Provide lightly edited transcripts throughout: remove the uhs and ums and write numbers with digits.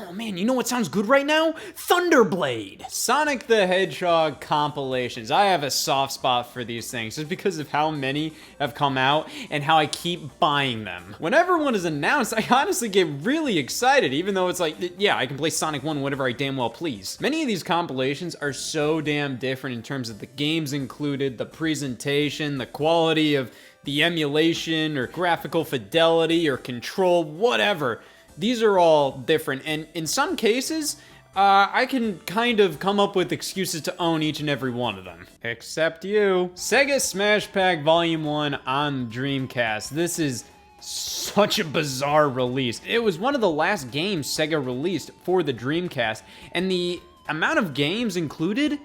Oh man, you know what sounds good right now? Thunderblade! Sonic the Hedgehog compilations. I have a soft spot for these things just because of how many have come out and how I keep buying them. Whenever one is announced, I honestly get really excited, even though it's like, yeah, I can play Sonic 1 whenever I damn well please. Many of these compilations are so damn different in terms of the games included, the presentation, the quality of the emulation, or graphical fidelity, or control, whatever. These are all different, and in some cases, I can kind of come up with excuses to own each and every one of them. Except you. Sega Smash Pack Volume 1 on Dreamcast. This is such a bizarre release. It was one of the last games Sega released for the Dreamcast, and the amount of games included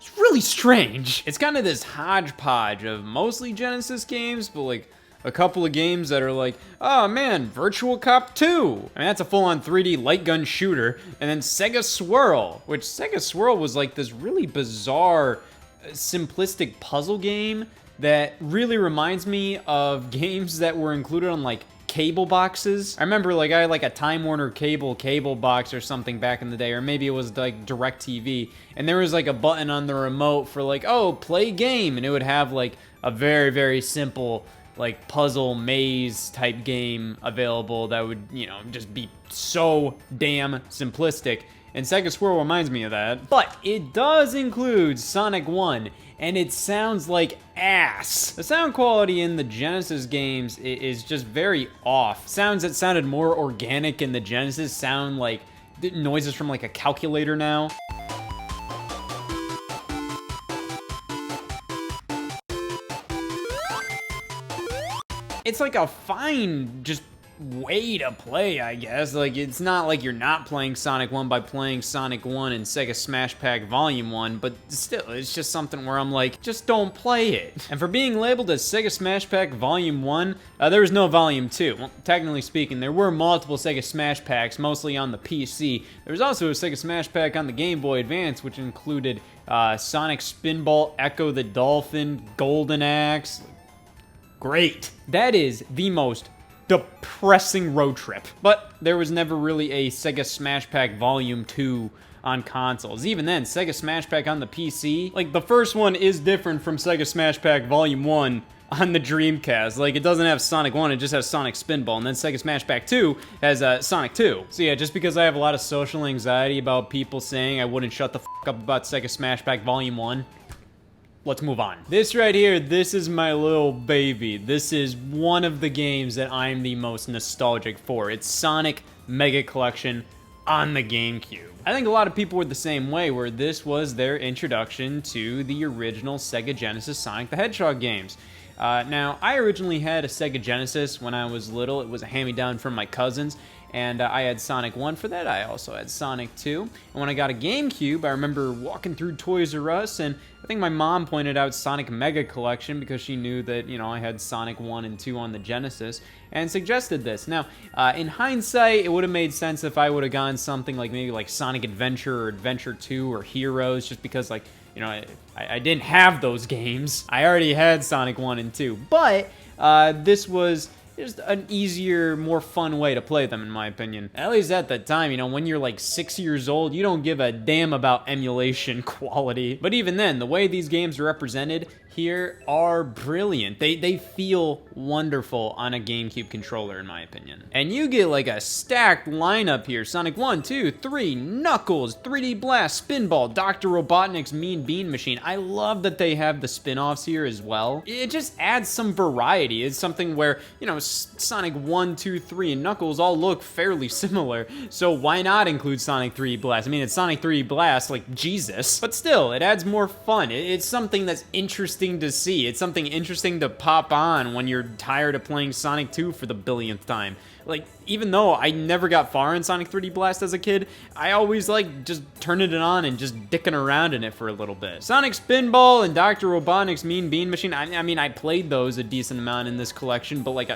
is really strange. It's kind of this hodgepodge of mostly Genesis games, but like a couple of games that are like, oh man, Virtual Cop 2. I mean, that's a full-on 3D light gun shooter. And then Sega Swirl, which Sega Swirl was like this really bizarre, simplistic puzzle game that really reminds me of games that were included on like cable boxes. I remember like I had like a Time Warner cable box or something back in the day, or maybe it was like DirecTV, and there was like a button on the remote for like, oh, play game, and it would have like a very, very simple like puzzle maze type game available that would, you know, just be so damn simplistic. And Sega Swirl reminds me of that. But it does include Sonic 1, and it sounds like ass. The sound quality in the Genesis games is just very off. Sounds that sounded more organic in the Genesis sound like noises from like a calculator now. It's like a fine just way to play, I guess. Like, it's not like you're not playing Sonic 1 by playing Sonic 1 and Sega Smash Pack Volume 1, but still, it's just something where I'm like, just don't play it. And for being labeled as Sega Smash Pack Volume 1, there was no Volume 2. Well, technically speaking, there were multiple Sega Smash Packs, mostly on the PC. There was also a Sega Smash Pack on the Game Boy Advance, which included Sonic Spinball, Echo the Dolphin, Golden Axe. Great. That is the most depressing road trip. But there was never really a Sega Smash Pack Volume 2 on consoles. Even then, Sega Smash Pack on the PC, like the first one is different from Sega Smash Pack Volume 1 on the Dreamcast. Like, it doesn't have Sonic 1, it just has Sonic Spinball, and then Sega Smash Pack 2 has Sonic 2. So yeah, just because I have a lot of social anxiety about people saying I wouldn't shut the f*** up about Sega Smash Pack Volume 1, let's move on. This right here, this is my little baby. This is one of the games that I'm the most nostalgic for. It's Sonic Mega Collection on the GameCube. I think a lot of people were the same way, where this was their introduction to the original Sega Genesis Sonic the Hedgehog games. Now, I originally had a Sega Genesis when I was little. It was a hand-me-down from my cousins, and I had Sonic 1 for that. I also had Sonic 2. And when I got a GameCube, I remember walking through Toys R Us, and I think my mom pointed out Sonic Mega Collection because she knew that, you know, I had Sonic 1 and 2 on the Genesis, and suggested this. Now, in hindsight, it would have made sense if I would have gone something like maybe like Sonic Adventure or Adventure 2 or Heroes, just because, like, you know, I didn't have those games. I already had Sonic 1 and 2, but this was just an easier, more fun way to play them, in my opinion. At least at the time, you know, when you're like 6 years old, you don't give a damn about emulation quality. But even then, the way these games are represented here are brilliant. They feel wonderful on a GameCube controller, in my opinion. And you get like a stacked lineup here. Sonic 1, 2, 3, Knuckles, 3D Blast, Spinball, Dr. Robotnik's Mean Bean Machine. I love that they have the spin-offs here as well. It just adds some variety. It's something where, you know, Sonic 1, 2, 3, and Knuckles all look fairly similar, so why not include Sonic 3D Blast? I mean, it's Sonic 3D Blast, like Jesus. But still, it adds more fun. It's something that's interesting to see. It's something interesting to pop on when you're tired of playing Sonic 2 for the billionth time. Like, even though I never got far in Sonic 3D Blast as a kid, I always like just turning it on and just dicking around in it for a little bit. Sonic Spinball and Dr. Robotnik's Mean Bean Machine, I mean, I played those a decent amount in this collection, but like,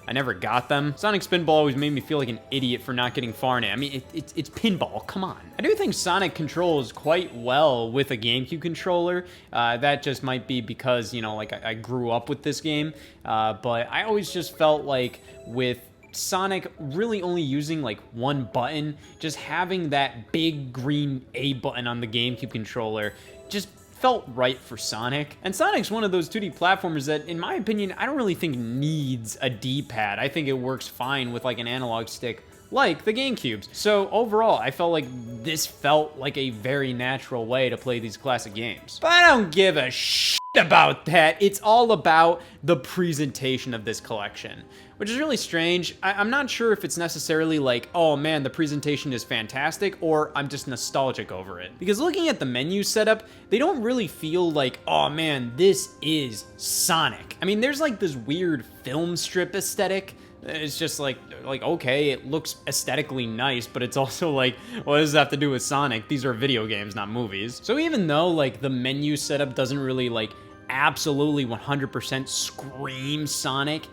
I never got them. Sonic Spinball always made me feel like an idiot for not getting far in it. I mean, it's pinball, come on. I do think Sonic controls quite well with a GameCube controller. That just might be because, you know, like I grew up with this game. But I always just felt like with Sonic really only using like one button, just having that big green A button on the GameCube controller just felt right for Sonic. And Sonic's one of those 2D platformers that, in my opinion, I don't really think needs a D-pad. I think it works fine with like an analog stick like the GameCubes. So overall, I felt like this felt like a very natural way to play these classic games. But I don't give a shit about that. It's all about the presentation of this collection, which is really strange. I'm not sure if it's necessarily like, oh man, the presentation is fantastic, or I'm just nostalgic over it. Because looking at the menu setup, they don't really feel like, oh man, this is Sonic. I mean, there's like this weird film strip aesthetic. It's just like, okay, it looks aesthetically nice, but it's also like, what does that have to do with Sonic? These are video games, not movies. So even though like the menu setup doesn't really like absolutely 100% scream Sonic,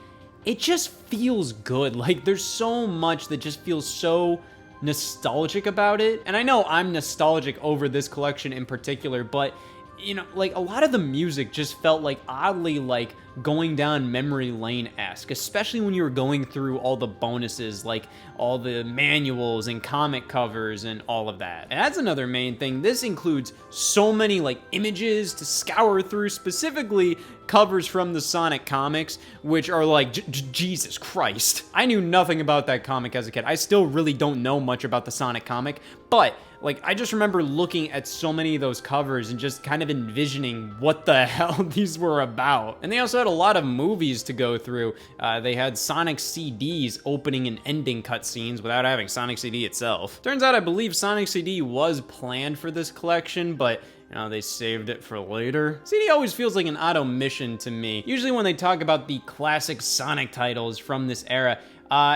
it just feels good. Like there's so much that just feels so nostalgic about it. And I know I'm nostalgic over this collection in particular, but you know, like a lot of the music just felt like oddly like going down memory lane-esque, especially when you were going through all the bonuses, like all the manuals and comic covers and all of that. And that's another main thing. This includes so many like images to scour through, specifically covers from the Sonic comics, which are like, Jesus Christ. I knew nothing about that comic as a kid. I still really don't know much about the Sonic comic, but like, I just remember looking at so many of those covers and just kind of envisioning what the hell these were about. And they also had a lot of movies to go through. They had Sonic CDs opening and ending cutscenes without having Sonic CD itself. Turns out I believe Sonic CD was planned for this collection, but you know, they saved it for later. CD always feels like an auto mission to me. Usually when they talk about the classic Sonic titles from this era,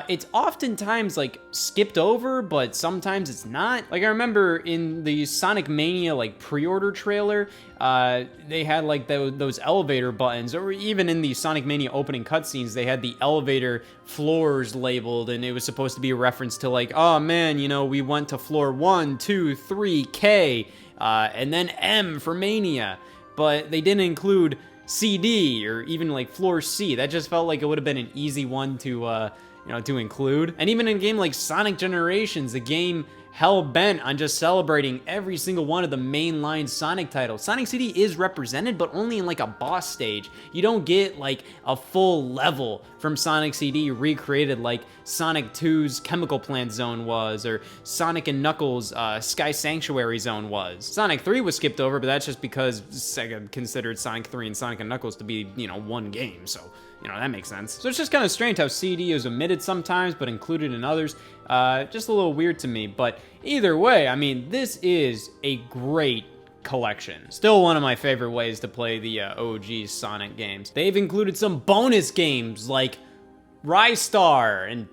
it's oftentimes like skipped over, but sometimes it's not. Like I remember in the Sonic Mania like pre-order trailer, they had like those elevator buttons, or even in the Sonic Mania opening cutscenes, they had the elevator floors labeled, and it was supposed to be a reference to like, oh man, you know, we went to floor 1, 2, 3, K, and then M for Mania, but they didn't include CD or even like floor C. That just felt like it would have been an easy one to you know, to include. And even in a game like Sonic Generations, the game hell-bent on just celebrating every single one of the mainline Sonic titles. Sonic CD is represented, but only in like a boss stage. You don't get like a full level from Sonic CD recreated like Sonic 2's Chemical Plant Zone was, or Sonic and Knuckles' Sky Sanctuary Zone was. Sonic 3 was skipped over, but that's just because Sega considered Sonic 3 and Sonic and Knuckles to be, you know, one game, so you know, that makes sense. So it's just kind of strange how CD is omitted sometimes, but included in others. Just a little weird to me, but either way, I mean, this is a great collection. Still one of my favorite ways to play the OG Sonic games. They've included some bonus games like Rystar and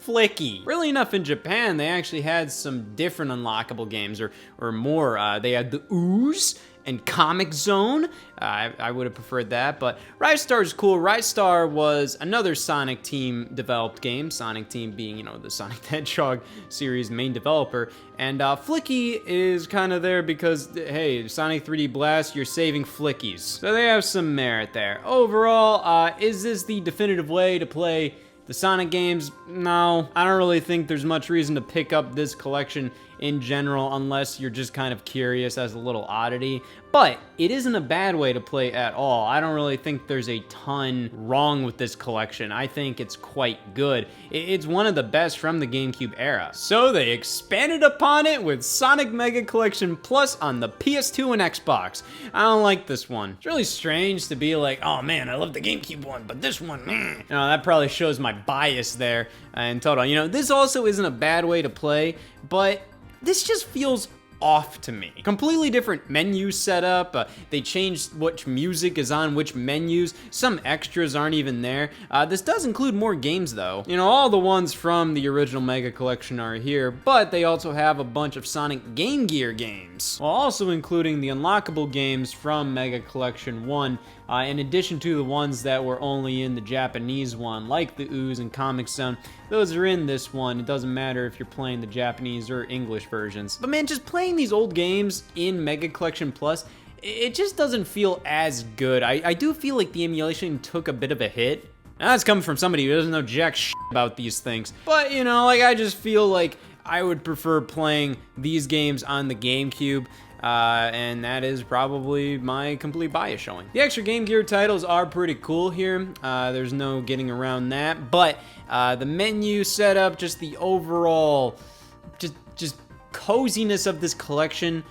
Flicky. Really enough, in Japan, they actually had some different unlockable games, or more. They had the Ooze and Comic Zone. I would have preferred that, but Rystar is cool. Rystar was another Sonic Team developed game, Sonic Team being, you know, the Sonic the Hedgehog series main developer, and Flicky is kind of there because, hey, Sonic 3D Blast, you're saving Flickies. So they have some merit there. Overall, is this the definitive way to play the Sonic games? No, I don't really think there's much reason to pick up this collection in general unless you're just kind of curious as a little oddity, but it isn't a bad way to play at all. I don't really think there's a ton wrong with this collection. I think it's quite good. It's one of the best from the GameCube era. So they expanded upon it with Sonic Mega Collection Plus on the PS2 and Xbox. I don't like this one. It's really strange to be like, oh man, I love the GameCube one, but this one, you know, that probably shows my bias there in total. You know, this also isn't a bad way to play, but this just feels off to me. Completely different menu setup. They changed which music is on which menus. Some extras aren't even there. This does include more games though. You know, all the ones from the original Mega Collection are here, but they also have a bunch of Sonic Game Gear games, while also including the unlockable games from Mega Collection 1, in addition to the ones that were only in the Japanese one, like the Ooze and Comic Zone. Those are in this one. It doesn't matter if you're playing the Japanese or English versions. But man, just playing these old games in Mega Collection Plus, it just doesn't feel as good. I do feel like the emulation took a bit of a hit, Now that's coming from somebody who doesn't know jack shit about these things. But, you know, like, I just feel like I would prefer playing these games on the GameCube. And that is probably my complete bias showing. The extra Game Gear titles are pretty cool here. There's no getting around that. But the menu setup, just the overall, just coziness of this collection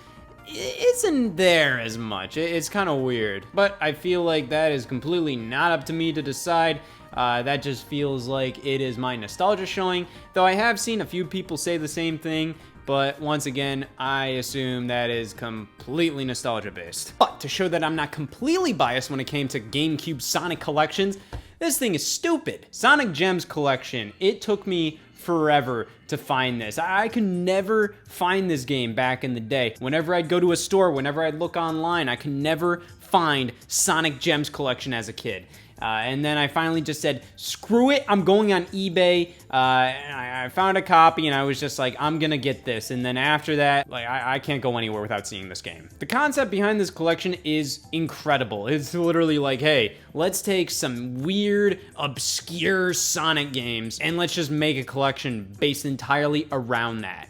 isn't there as much. It's kind of weird. But I feel like that is completely not up to me to decide. That just feels like it is my nostalgia showing. Though I have seen a few people say the same thing. But once again, I assume that is completely nostalgia based. But to show that I'm not completely biased when it came to GameCube Sonic collections, this thing is stupid. Sonic Gems collection, it took me forever to find this. I could never find this game back in the day. Whenever I'd go to a store, whenever I'd look online, I could never find Sonic Gems collection as a kid. And then I finally just said, screw it, I'm going on eBay. I found a copy and I was just like, I'm gonna get this. And then after that, like, I can't go anywhere without seeing this game. The concept behind this collection is incredible. It's literally like, hey, let's take some weird, obscure Sonic games and let's just make a collection based entirely around that.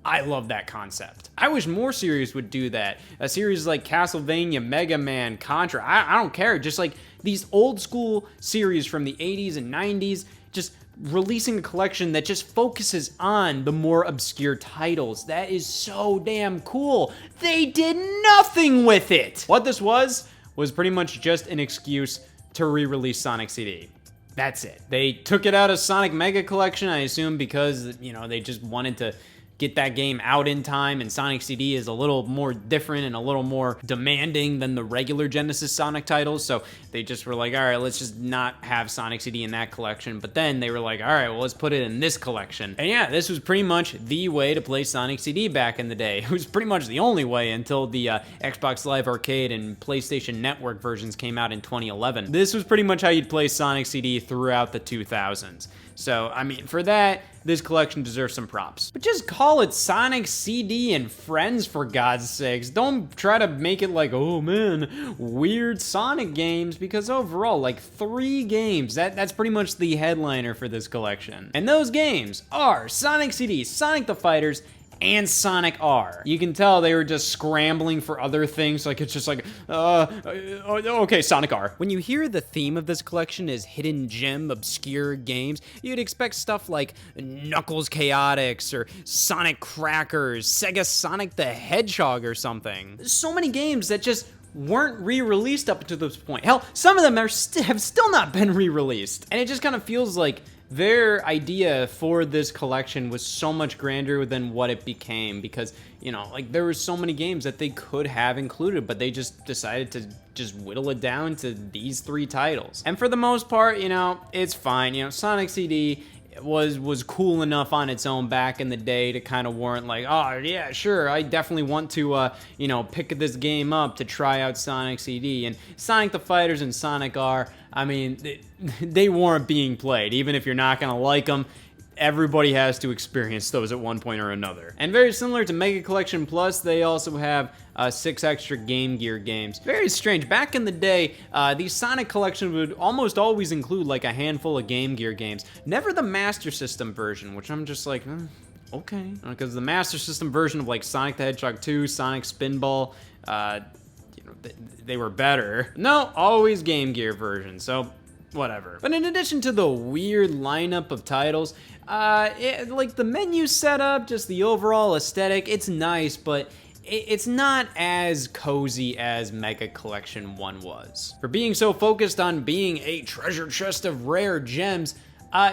I love that concept. I wish more series would do that. A series like Castlevania, Mega Man, Contra, I don't care. Just like these old school series from the 80s and 90s, just releasing a collection that just focuses on the more obscure titles. That is so damn cool. They did nothing with it. What this was pretty much just an excuse to re-release Sonic CD. That's it. They took it out of Sonic Mega Collection, I assume because, you know, they just wanted to get that game out in time, and Sonic CD is a little more different and a little more demanding than the regular Genesis Sonic titles, so they just were like, all right, let's just not have Sonic CD in that collection. But then they were like, all right, well, let's put it in this collection. And yeah, this was pretty much the way to play Sonic CD back in the day. It was pretty much the only way until the Xbox Live Arcade and PlayStation Network versions came out in 2011. This was pretty much how you'd play Sonic CD throughout the 2000s. So, I mean, for that, this collection deserves some props. But just call it Sonic CD and Friends, for God's sakes. Don't try to make it like, oh man, weird Sonic games, because overall, like 3 games, that's pretty much the headliner for this collection. And those games are Sonic CD, Sonic the Fighters, and Sonic R. You can tell they were just scrambling for other things, like it's just like, okay, Sonic R. When you hear the theme of this collection is hidden gem, obscure games, you'd expect stuff like Knuckles Chaotix, or Sonic Crackers, Sega Sonic the Hedgehog or something. So many games that just weren't re-released up to this point. Hell, some of them have still not been re-released. And it just kind of feels like their idea for this collection was so much grander than what it became, because, you know, like there were so many games that they could have included, but they just decided to just whittle it down to these 3 titles. And for the most part, you know, it's fine. You know, Sonic CD was cool enough on its own back in the day to kind of warrant like, oh yeah, sure, I definitely want to you know, pick this game up to try out Sonic CD. And Sonic the Fighters and Sonic R, I mean, they warrant being played. Even if you're not gonna like them, everybody has to experience those at one point or another. And very similar to Mega Collection Plus, they also have 6 extra Game Gear games. Very strange. Back in the day, these Sonic collections would almost always include like a handful of Game Gear games. Never the Master System version, which I'm just like, okay. Because the Master System version of like Sonic the Hedgehog 2, Sonic Spinball, you know, they were better. No, always Game Gear version, so whatever. But in addition to the weird lineup of titles, like the menu setup, just the overall aesthetic, it's nice, but it's not as cozy as Mega Collection 1 was. For being so focused on being a treasure chest of rare gems,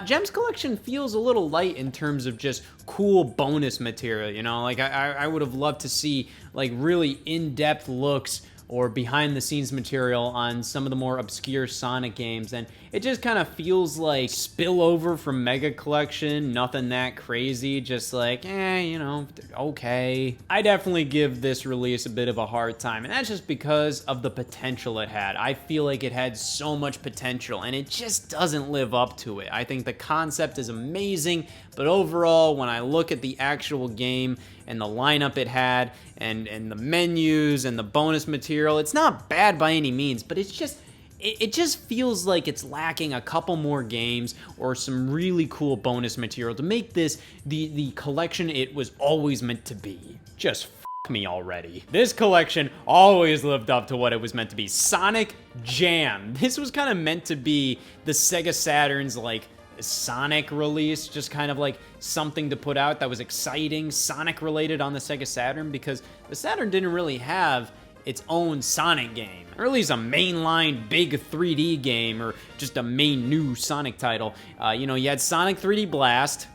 Gems Collection feels a little light in terms of just cool bonus material, you know? Like, I would have loved to see, like, really in-depth looks or behind-the-scenes material on some of the more obscure Sonic games, and it just kind of feels like spillover from Mega Collection, nothing that crazy, just like, you know, okay. I definitely give this release a bit of a hard time, and that's just because of the potential it had. I feel like it had so much potential, and it just doesn't live up to it. I think the concept is amazing, but overall, when I look at the actual game and the lineup it had, and the menus and the bonus material, it's not bad by any means, but it's just, it just feels like it's lacking a couple more games or some really cool bonus material to make this the collection it was always meant to be. Just me already. This collection always lived up to what it was meant to be. Sonic Jam. This was kind of meant to be the Sega Saturn's like Sonic release, just kind of like something to put out that was exciting, Sonic related on the Sega Saturn, because the Saturn didn't really have its own Sonic game, or at least a mainline big 3D game, or just a main new Sonic title. You know, you had Sonic 3D Blast,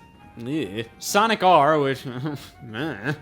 Sonic R, which, and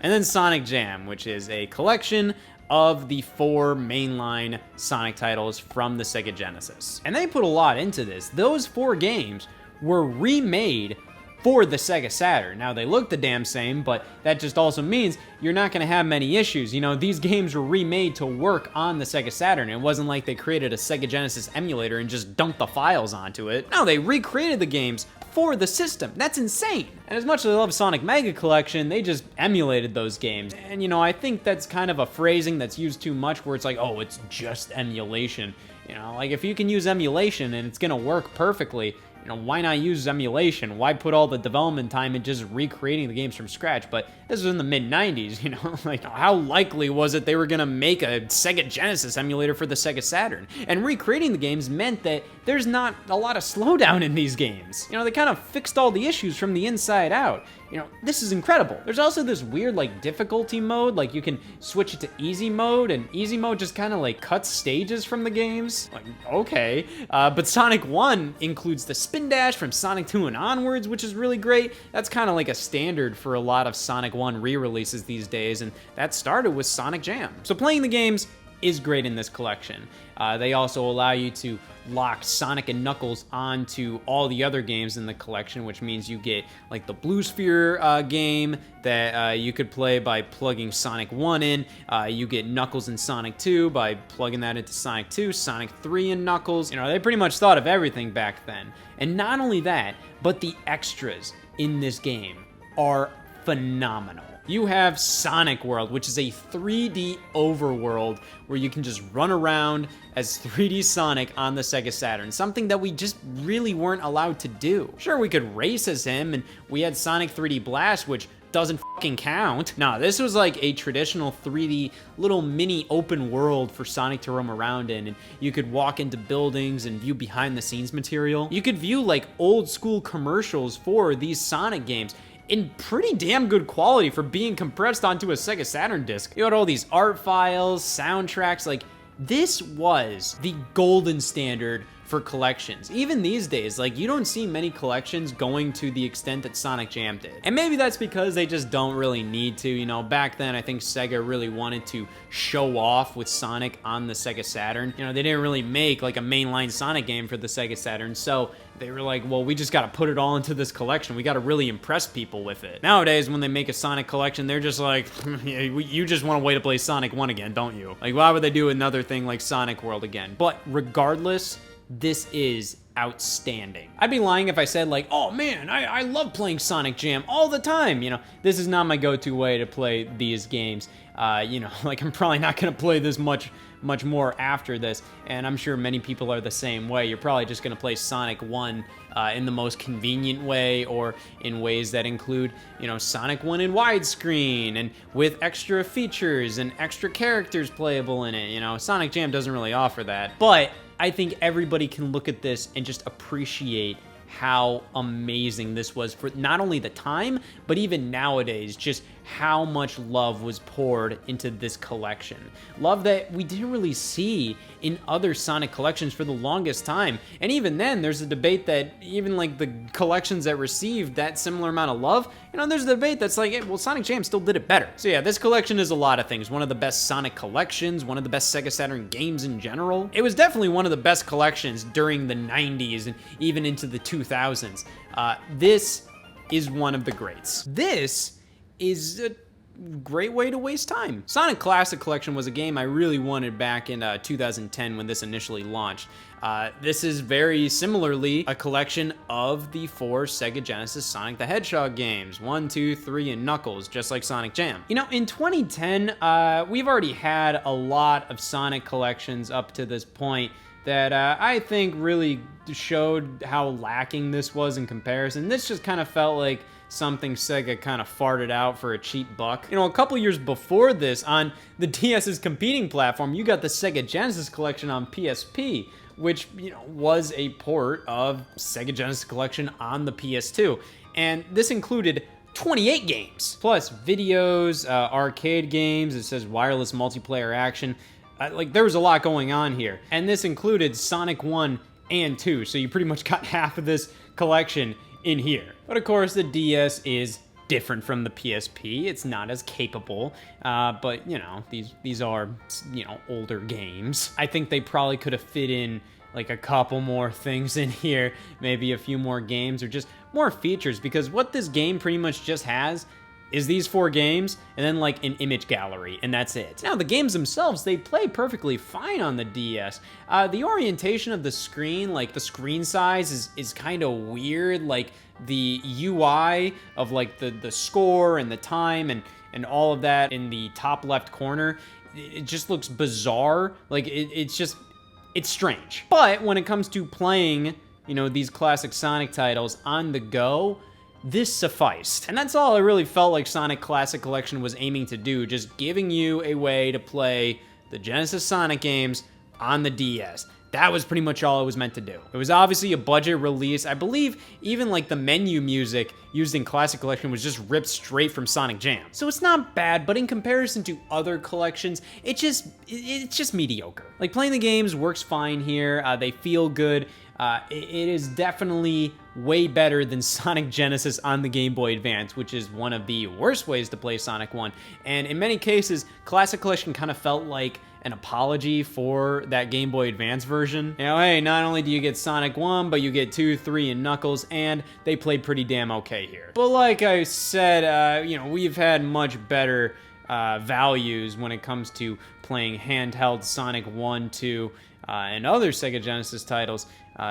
then Sonic Jam, which is a collection of the 4 mainline Sonic titles from the Sega Genesis. And they put a lot into this. Those 4 games were remade for the Sega Saturn. Now, they look the damn same, but that just also means you're not gonna have many issues. You know, these games were remade to work on the Sega Saturn. It wasn't like they created a Sega Genesis emulator and just dumped the files onto it. No, they recreated the games for the system. That's insane. And as much as I love Sonic Mega Collection, they just emulated those games. And you know, I think that's kind of a phrasing that's used too much, where it's like, oh, it's just emulation. You know, like if you can use emulation and it's gonna work perfectly, you know, why not use emulation? Why put all the development time in just recreating the games from scratch? But this was in the mid-90s, you know? Like, how likely was it they were gonna make a Sega Genesis emulator for the Sega Saturn? And recreating the games meant that there's not a lot of slowdown in these games. You know, they kind of fixed all the issues from the inside out. You know, this is incredible. There's also this weird, like, difficulty mode. Like, you can switch it to easy mode, and easy mode just kind of, like, cuts stages from the games. Like, okay. But Sonic 1 includes the spin dash from Sonic 2 and onwards, which is really great. That's kind of like a standard for a lot of Sonic 1 re-releases these days, and that started with Sonic Jam. So playing the games is great in this collection. They also allow you to lock Sonic and Knuckles onto all the other games in the collection, which means you get like the Blue Sphere game that you could play by plugging Sonic 1 in. You get Knuckles and Sonic 2 by plugging that into Sonic 2, Sonic 3 and Knuckles. You know, they pretty much thought of everything back then. And not only that, but the extras in this game are phenomenal. You have Sonic World, which is a 3D overworld where you can just run around as 3D Sonic on the Sega Saturn, something that we just really weren't allowed to do. Sure, we could race as him, and we had Sonic 3D Blast, which doesn't fucking count. Nah, this was like a traditional 3D little mini open world for Sonic to roam around in, and you could walk into buildings and view behind the scenes material. You could view like old school commercials for these Sonic games in pretty damn good quality for being compressed onto a Sega Saturn disc. You had all these art files, soundtracks, like this was the golden standard for collections. Even these days, like you don't see many collections going to the extent that Sonic Jam did. And maybe that's because they just don't really need to, you know, back then I think Sega really wanted to show off with Sonic on the Sega Saturn. You know, they didn't really make like a mainline Sonic game for the Sega Saturn, so they were like, well, we just gotta put it all into this collection. We gotta really impress people with it. Nowadays, when they make a Sonic collection, they're just like, you just want a way to play Sonic 1 again, don't you? Like, why would they do another thing like Sonic World again? But regardless, this is outstanding. I'd be lying if I said like, oh man, I love playing Sonic Jam all the time. You know, this is not my go-to way to play these games. You know, like I'm probably not gonna play this much more after this, and I'm sure many people are the same way. You're probably just gonna play Sonic 1 in the most convenient way, or in ways that include, you know, Sonic 1 in widescreen and with extra features and extra characters playable in it. You know, Sonic Jam doesn't really offer that, but I think everybody can look at this and just appreciate how amazing this was for not only the time, but even nowadays, just how much love was poured into this collection. Love that we didn't really see in other Sonic collections for the longest time. And even then, there's a debate that even like the collections that received that similar amount of love, you know, there's a debate that's like, hey, well, Sonic Jam still did it better. So yeah, this collection is a lot of things. One of the best Sonic collections, one of the best Sega Saturn games in general. It was definitely one of the best collections during the 90s and even into the 2000s. This is one of the greats. This is a great way to waste time. Sonic Classic Collection was a game I really wanted back in 2010 when this initially launched. This is very similarly a collection of the 4 Sega Genesis Sonic the Hedgehog games, 1, 2, 3, and Knuckles, just like Sonic Jam. You know, in 2010, we've already had a lot of Sonic collections up to this point. that I think really showed how lacking this was in comparison. This just kind of felt like something Sega kind of farted out for a cheap buck. You know, a couple years before this, on the DS's competing platform, you got the Sega Genesis Collection on PSP, which, you know, was a port of Sega Genesis Collection on the PS2. And this included 28 games, plus videos, arcade games. It says wireless multiplayer action. Like, there was a lot going on here. And this included Sonic 1 and 2, so you pretty much got half of this collection in here. But of course, the DS is different from the PSP. It's not as capable, but you know, these are, you know, older games. I think they probably could have fit in like a couple more things in here, maybe a few more games or just more features, because what this game pretty much just has is these 4 games and then like an image gallery, and that's it. Now the games themselves, they play perfectly fine on the DS. The orientation of the screen, like the screen size is kind of weird. Like the UI of like the score and the time and all of that in the top left corner, it just looks bizarre. Like it's strange. But when it comes to playing, you know, these classic Sonic titles on the go, this sufficed. And that's all I really felt like Sonic Classic Collection was aiming to do, just giving you a way to play the Genesis Sonic games on the DS. That was pretty much all it was meant to do. It was obviously a budget release. I believe even like the menu music used in Classic Collection was just ripped straight from Sonic Jam. So it's not bad, but in comparison to other collections, it's just mediocre. Like, playing the games works fine here. They feel good. It is definitely way better than Sonic Genesis on the Game Boy Advance, which is one of the worst ways to play Sonic 1. And in many cases, Classic Collection kind of felt like an apology for that Game Boy Advance version. You know, hey, not only do you get Sonic 1, but you get 2, 3, and Knuckles, and they played pretty damn okay here. But like I said, you know, we've had much better values when it comes to playing handheld Sonic 1, 2, and other Sega Genesis titles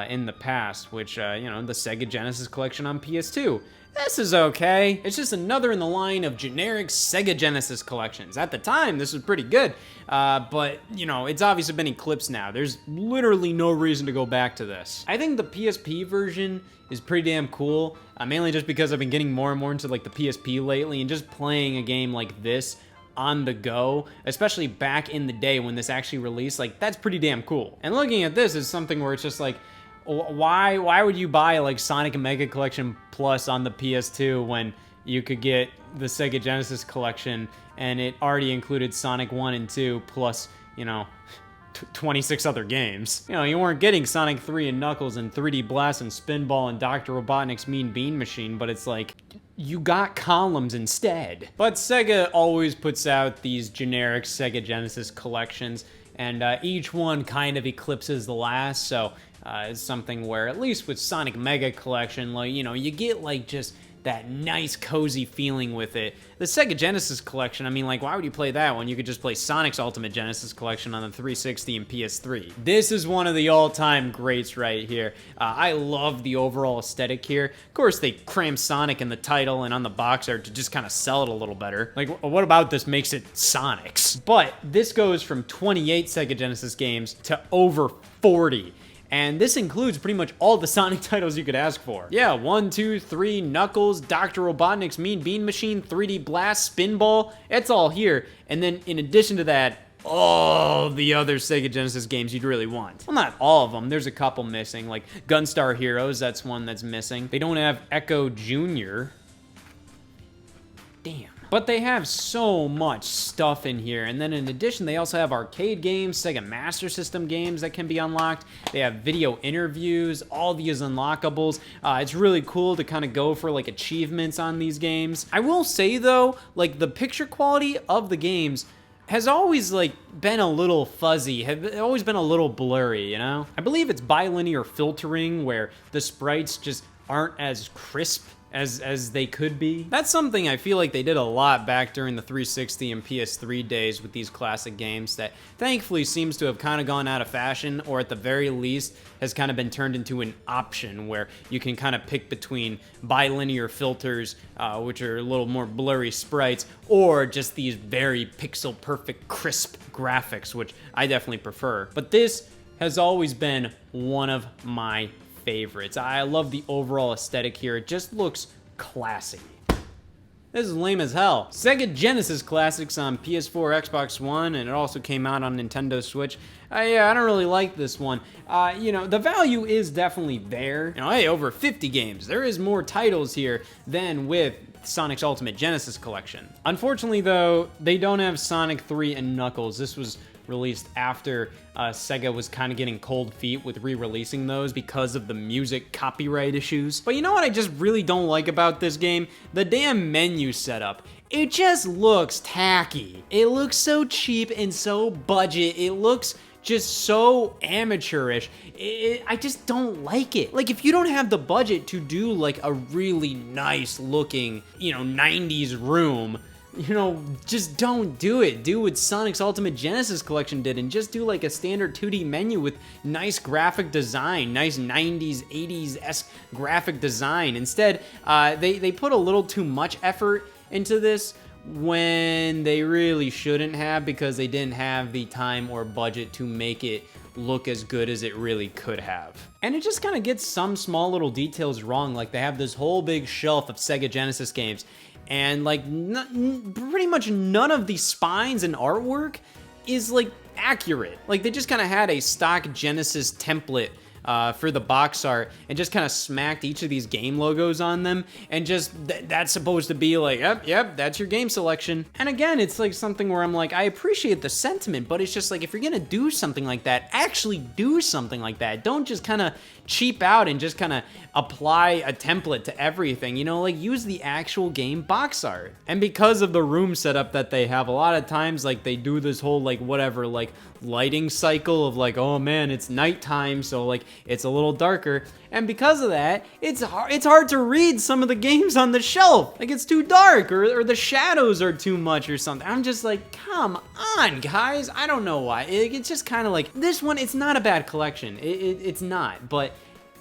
in the past, which, you know, the Sega Genesis Collection on PS2. This is okay. It's just another in the line of generic Sega Genesis collections. At the time, this was pretty good, but, you know, it's obviously been eclipsed now. There's literally no reason to go back to this. I think the PSP version is pretty damn cool, mainly just because I've been getting more and more into, like, the PSP lately, and just playing a game like this on the go, especially back in the day when this actually released, like, that's pretty damn cool. And looking at this is something where it's just like, why would you buy like Sonic Mega Collection Plus on the PS2 when you could get the Sega Genesis Collection and it already included Sonic 1 and 2 plus, you know, 26 other games. You know, you weren't getting Sonic 3 and Knuckles and 3D Blast and Spinball and Dr. Robotnik's Mean Bean Machine, but it's like, you got columns instead. But Sega always puts out these generic Sega Genesis collections, and each one kind of eclipses the last, so it's something where, at least with Sonic Mega Collection, like, you know, you get like just that nice cozy feeling with it. The Sega Genesis Collection, I mean, like, why would you play that when you could just play Sonic's Ultimate Genesis Collection on the 360 and PS3? This is one of the all-time greats right here. I love the overall aesthetic here. Of course, they cram Sonic in the title and on the box art to just kind of sell it a little better. Like, what about this makes it Sonic's? But this goes from 28 Sega Genesis games to over 40. And this includes pretty much all the Sonic titles you could ask for. Yeah, 1, 2, 3, Knuckles, Dr. Robotnik's Mean Bean Machine, 3D Blast, Spinball, it's all here. And then in addition to that, all the other Sega Genesis games you'd really want. Well, not all of them, there's a couple missing, like Gunstar Heroes, that's one that's missing. They don't have Echo Jr. Damn. But they have so much stuff in here, and then in addition, they also have arcade games, Sega Master System games that can be unlocked. They have video interviews, all these unlockables. It's really cool to kind of go for like achievements on these games. I will say though, like the picture quality of the games has always like been a little fuzzy, have always been a little blurry, you know? I believe it's bilinear filtering where the sprites just aren't as crisp as they could be. That's something I feel like they did a lot back during the 360 and PS3 days with these classic games that thankfully seems to have kind of gone out of fashion, or at the very least has kind of been turned into an option where you can kind of pick between bilinear filters, which are a little more blurry sprites, or just these very pixel perfect crisp graphics, which I definitely prefer. But this has always been one of my favorites. I love the overall aesthetic here. It just looks classy. This is lame as hell. Sega Genesis Classics on PS4, Xbox One, and it also came out on Nintendo Switch. Yeah, I don't really like this one. You know, the value is definitely there. You know, hey, over 50 games. There is more titles here than with Sonic's Ultimate Genesis Collection. Unfortunately, though, they don't have Sonic 3 and Knuckles. This was released after Sega was kind of getting cold feet with re-releasing those because of the music copyright issues. But you know what I just really don't like about this game? The damn menu setup. It just looks tacky. It looks so cheap and so budget. It looks just so amateurish. I just don't like it. Like, if you don't have the budget to do like a really nice looking, you know, 90s room, you know, just don't do it. Do what Sonic's Ultimate Genesis Collection did and just do like a standard 2D menu with nice graphic design, nice 90s, 80s-esque graphic design. Instead, they put a little too much effort into this when they really shouldn't have, because they didn't have the time or budget to make it look as good as it really could have. And it just kind of gets some small little details wrong. Like, they have this whole big shelf of Sega Genesis games, and like pretty much none of the spines and artwork is like accurate. Like, they just kind of had a stock Genesis template for the box art and just kind of smacked each of these game logos on them, and just that's supposed to be like, yep, that's your game selection. And again, it's like something where I'm like, I appreciate the sentiment, but it's just like, if you're gonna do something like that, actually do something like that. Don't just kind of cheap out and just kind of apply a template to everything, you know, like use the actual game box art. And because of the room setup that they have, a lot of times like they do this whole like whatever like lighting cycle of like, oh man, it's nighttime, so like it's a little darker, and because of that, it's hard to read some of the games on the shelf. Like, it's too dark, or the shadows are too much or something. I'm just like, come on, guys. I don't know why. It's just kind of like, this one, it's not a bad collection. It's not, but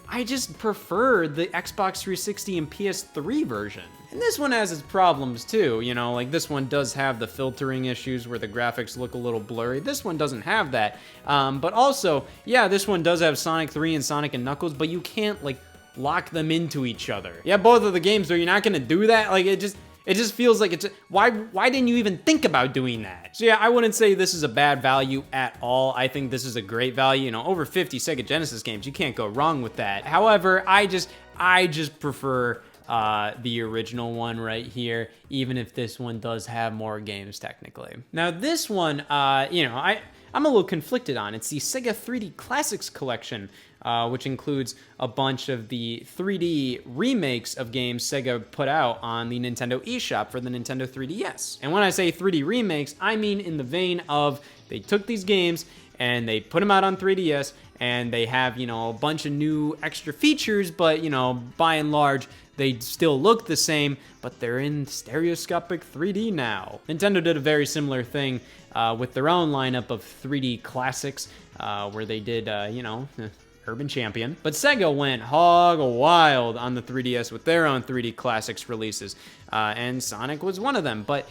I just prefer the Xbox 360 and PS3 version. And this one has its problems too, you know, like this one does have the filtering issues where the graphics look a little blurry. This one doesn't have that. But also, yeah, this one does have Sonic 3 and Sonic and Knuckles, but you can't like lock them into each other. Yeah, both of the games, are you not gonna do that? Like, it just feels like it's, why didn't you even think about doing that? So yeah, I wouldn't say this is a bad value at all. I think this is a great value. You know, over 50 Sega Genesis games, you can't go wrong with that. However, I just prefer the original one right here, even if this one does have more games technically. Now this one, you know, I'm a little conflicted on. It's the Sega 3D Classics Collection, which includes a bunch of the 3D remakes of games Sega put out on the Nintendo eShop for the Nintendo 3DS. And when I say 3D remakes, I mean in the vein of they took these games and they put them out on 3DS, and they have, you know, a bunch of new extra features, but, you know, by and large, they still look the same, but they're in stereoscopic 3D now. Nintendo did a very similar thing with their own lineup of 3D classics, where they did, you know, Urban Champion. But Sega went hog wild on the 3DS with their own 3D classics releases, and Sonic was one of them. But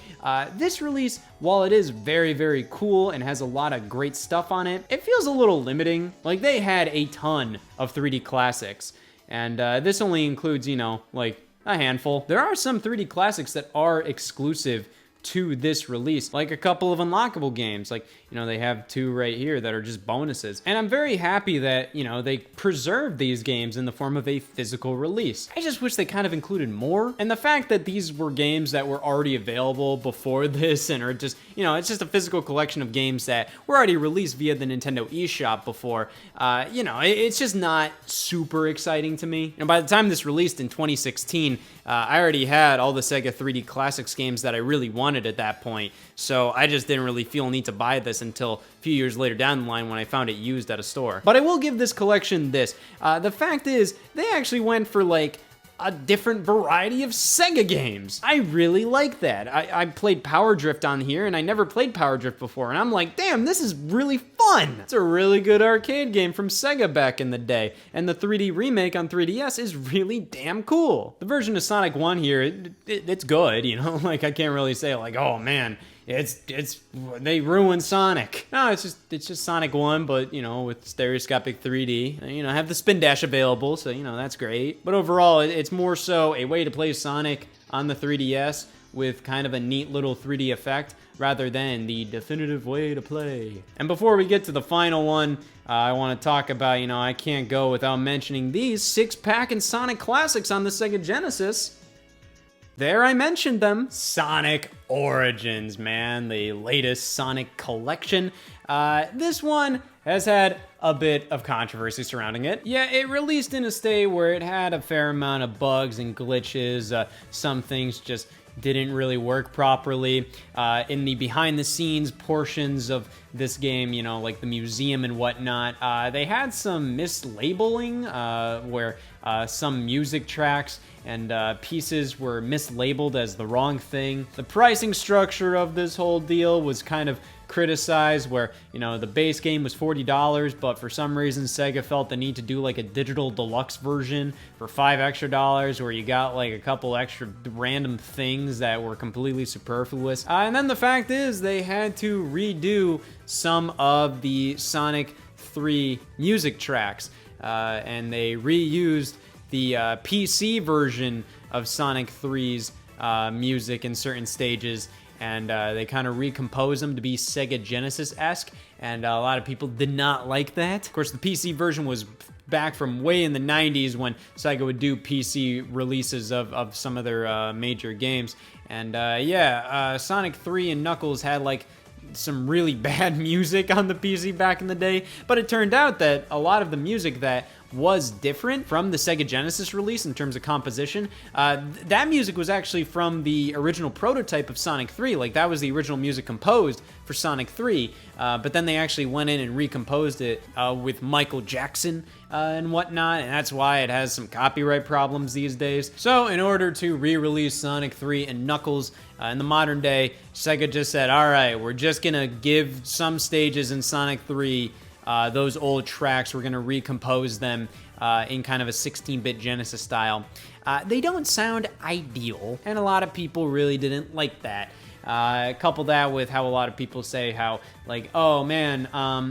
this release, while it is very, very cool and has a lot of great stuff on it, it feels a little limiting. Like, they had a ton of 3D classics, and this only includes, you know, like a handful. There are some 3D classics that are exclusive to this release, like a couple of unlockable games. Like, you know, they have two right here that are just bonuses. And I'm very happy that, you know, they preserved these games in the form of a physical release. I just wish they kind of included more. And the fact that these were games that were already available before this and are just, you know, it's just a physical collection of games that were already released via the Nintendo eShop before, you know, it's just not super exciting to me. And by the time this released in 2016, I already had all the Sega 3D Classics games that I really wanted at that point, so I just didn't really feel a need to buy this until a few years later down the line when I found it used at a store. But I will give this collection this. The fact is, they actually went for like a different variety of Sega games. I really like that. I played Power Drift on here, and I never played Power Drift before, and I'm like, damn, this is really fun. It's a really good arcade game from Sega back in the day, and the 3D remake on 3DS is really damn cool. The version of Sonic 1 here, it's good, you know? Like, I can't really say like, oh man, they ruined Sonic. No, it's just Sonic 1, but, you know, with stereoscopic 3D. You know, I have the spin dash available, so, you know, that's great. But overall, it's more so a way to play Sonic on the 3DS with kind of a neat little 3D effect rather than the definitive way to play. And before we get to the final one, I want to talk about, you know, I can't go without mentioning these 6-pack and Sonic classics on the Sega Genesis. There, I mentioned them. Sonic Origins, man, the latest Sonic collection. This one has had a bit of controversy surrounding it. Yeah, it released in a state where it had a fair amount of bugs and glitches. Some things just didn't really work properly. In the behind-the-scenes portions of this game, you know, like the museum and whatnot, they had some mislabeling where some music tracks and pieces were mislabeled as the wrong thing. The pricing structure of this whole deal was kind of criticized, where, you know, the base game was $40, but for some reason Sega felt the need to do like a digital deluxe version for $5 extra, where you got like a couple extra random things that were completely superfluous. And then the fact is they had to redo some of the Sonic 3 music tracks, and they reused the PC version of Sonic 3's music in certain stages, and they kind of recomposed them to be Sega Genesis-esque, and a lot of people did not like that. Of course, the PC version was back from way in the 90s when Sega would do PC releases of some of their major games. And Sonic 3 and Knuckles had like some really bad music on the PC back in the day, but it turned out that a lot of the music that was different from the Sega Genesis release in terms of composition, that music was actually from the original prototype of Sonic 3. Like, that was the original music composed for Sonic 3, but then they actually went in and recomposed it with Michael Jackson and whatnot, and that's why it has some copyright problems these days. So in order to re-release Sonic 3 and Knuckles in the modern day, Sega just said, all right, we're just gonna give some stages in Sonic 3 those old tracks. We're gonna recompose them in kind of a 16-bit Genesis style. They don't sound ideal, and a lot of people really didn't like that. Couple that with how a lot of people say how, like, oh man,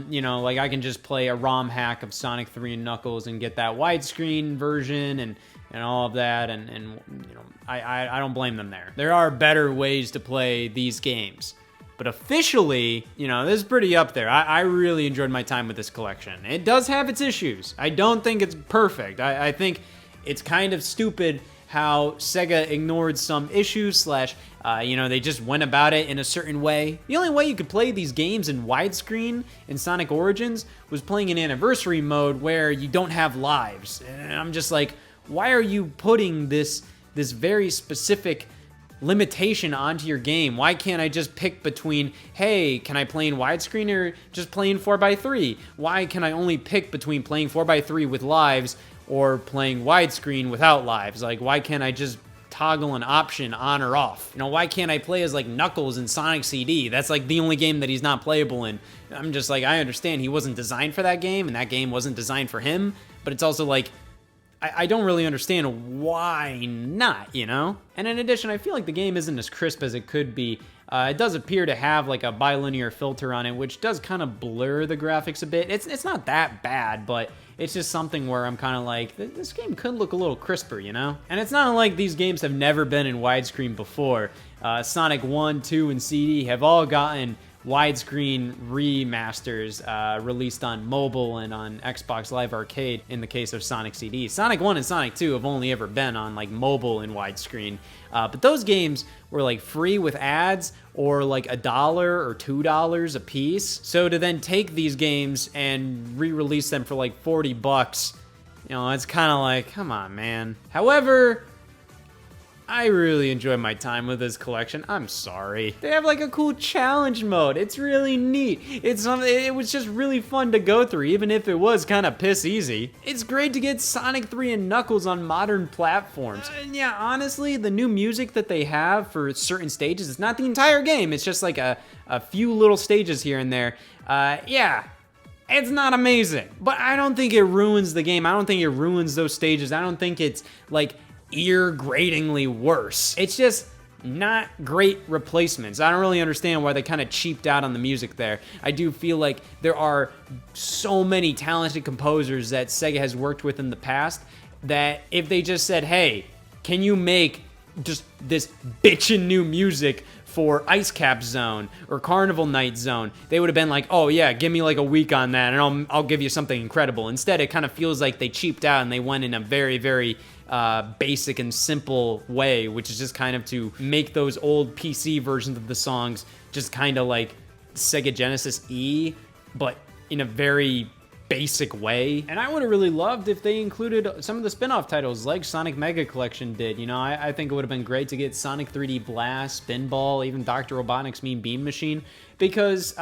you know, like I can just play a ROM hack of Sonic 3 and Knuckles and get that widescreen version and all of that, and you know, I don't blame them there. There are better ways to play these games. But officially, you know, this is pretty up there. I really enjoyed my time with this collection. It does have its issues. I don't think it's perfect. I think it's kind of stupid how Sega ignored some issues you know, they just went about it in a certain way. The only way you could play these games in widescreen in Sonic Origins was playing in anniversary mode where you don't have lives. And I'm just like, why are you putting this very specific limitation onto your game? Why can't I just pick between, hey, can I play in widescreen or just play in 4x3? Why can I only pick between playing 4x3 with lives or playing widescreen without lives? Like, why can't I just toggle an option on or off? You know, why can't I play as like Knuckles in Sonic CD? That's like the only game that he's not playable in. I'm just like, I understand he wasn't designed for that game and that game wasn't designed for him, but it's also like, I don't really understand why not, you know? And in addition, I feel like the game isn't as crisp as it could be. It does appear to have like a bilinear filter on it, which does kind of blur the graphics a bit. It's not that bad, but it's just something where I'm kind of like, this game could look a little crisper, you know? And it's not like these games have never been in widescreen before. Sonic 1, 2, and CD have all gotten widescreen remasters released on mobile and on Xbox Live Arcade in the case of Sonic CD. Sonic 1 and Sonic 2 have only ever been on like mobile and widescreen, but those games were like free with ads or like $1 or $2 a piece. So to then take these games and re-release them for like $40, you know, it's kind of like, come on, man. However, I really enjoy my time with this collection. I'm sorry. They have like a cool challenge mode. It's really neat. It was just really fun to go through, even if it was kind of piss easy. It's great to get Sonic 3 and Knuckles on modern platforms. And yeah, honestly, the new music that they have for certain stages, it's not the entire game. It's just like a few little stages here and there. Yeah. It's not amazing, but I don't think it ruins the game. I don't think it ruins those stages. I don't think it's like ear-gratingly worse. It's just not great replacements. I don't really understand why they kind of cheaped out on the music there. I do feel like there are so many talented composers that Sega has worked with in the past that if they just said, hey, can you make just this bitchin' new music for Ice Cap Zone or Carnival Night Zone, they would have been like, oh yeah, give me like a week on that and I'll give you something incredible. Instead, it kind of feels like they cheaped out and they went in a very, very basic and simple way, which is just kind of to make those old PC versions of the songs just kind of like Sega Genesis E, but in a very basic way. And I would have really loved if they included some of the spin-off titles like Sonic Mega Collection did. You know, I think it would have been great to get Sonic 3D Blast, Spinball, even Dr. Robotnik's Mean Bean Machine, because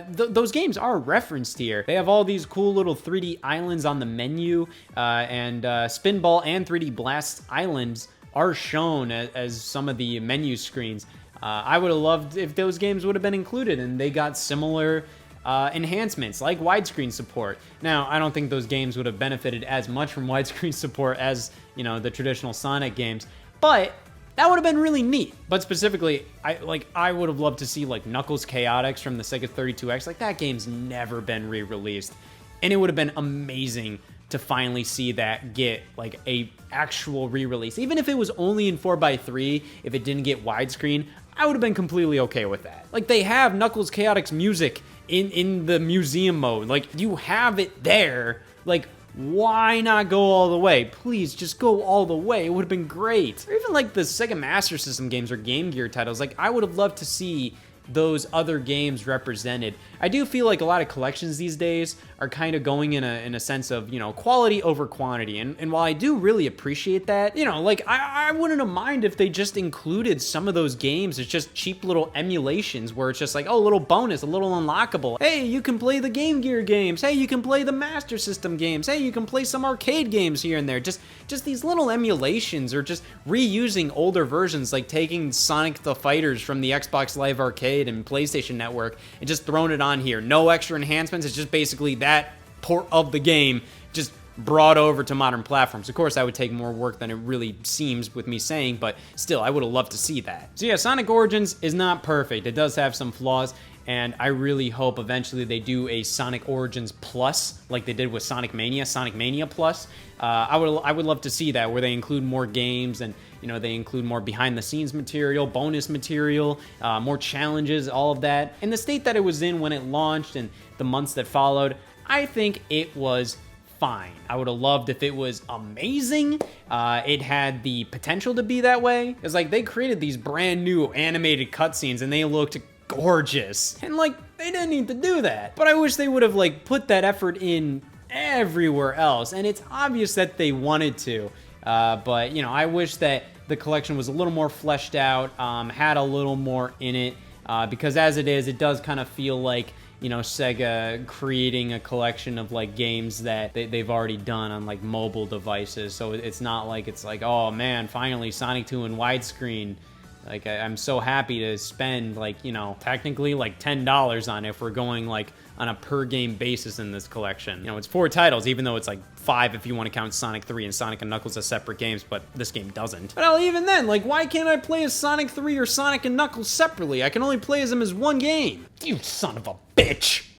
those games are referenced here. They have all these cool little 3D islands on the menu, and Spinball and 3D Blast islands are shown as some of the menu screens. I would have loved if those games would have been included and they got similar enhancements like widescreen support. Now, I don't think those games would have benefited as much from widescreen support as, you know, the traditional Sonic games, but that would have been really neat. But specifically, I would have loved to see like Knuckles Chaotix from the Sega 32X. Like, that game's never been re-released, and it would have been amazing to finally see that get like a actual re-release. Even if it was only in 4:3, if it didn't get widescreen, I would have been completely okay with that. Like, they have Knuckles Chaotix music in the museum mode. Like, you have it there. Like, why not go all the way? Please, just go all the way. It would have been great. Or even like the Sega Master System games or Game Gear titles. Like, I would have loved to see those other games represented. I do feel like a lot of collections these days are kind of going in a sense of, you know, quality over quantity. And while I do really appreciate that, you know, like, I wouldn't have mind if they just included some of those games as just cheap little emulations where it's just like, oh, a little bonus, a little unlockable. Hey, you can play the Game Gear games. Hey, you can play the Master System games. Hey, you can play some arcade games here and there. Just these little emulations, or just reusing older versions, like taking Sonic the Fighters from the Xbox Live Arcade and PlayStation Network and just throwing it on here. No extra enhancements. It's just basically that port of the game just brought over to modern platforms. Of course, that would take more work than it really seems with me saying, but still, I would have loved to see that. So yeah, Sonic Origins is not perfect. It does have some flaws, and I really hope eventually they do a Sonic Origins Plus, like they did with Sonic Mania Plus. I would love to see that, where they include more games, and, you know, they include more behind-the-scenes material, bonus material, more challenges, all of that. In the state that it was in when it launched and the months that followed, I think it was fine. I would have loved if it was amazing. It had the potential to be that way. It's like they created these brand new animated cutscenes and they looked gorgeous. And like, they didn't need to do that. But I wish they would have like put that effort in everywhere else. And it's obvious that they wanted to. But, you know, I wish that the collection was a little more fleshed out, had a little more in it. Because as it is, it does kind of feel like, you know, Sega creating a collection of like games that they've already done on like mobile devices. So it's not like it's like, oh man, finally Sonic 2 in widescreen. Like, I'm so happy to spend like, you know, technically like $10 on it if we're going like on a per game basis in this collection. You know, it's 4 titles, even though it's like 5 if you want to count Sonic 3 and Sonic and Knuckles as separate games, but this game doesn't. But even then, like, why can't I play as Sonic 3 or Sonic and Knuckles separately? I can only play as them as one game. You son of a bitch!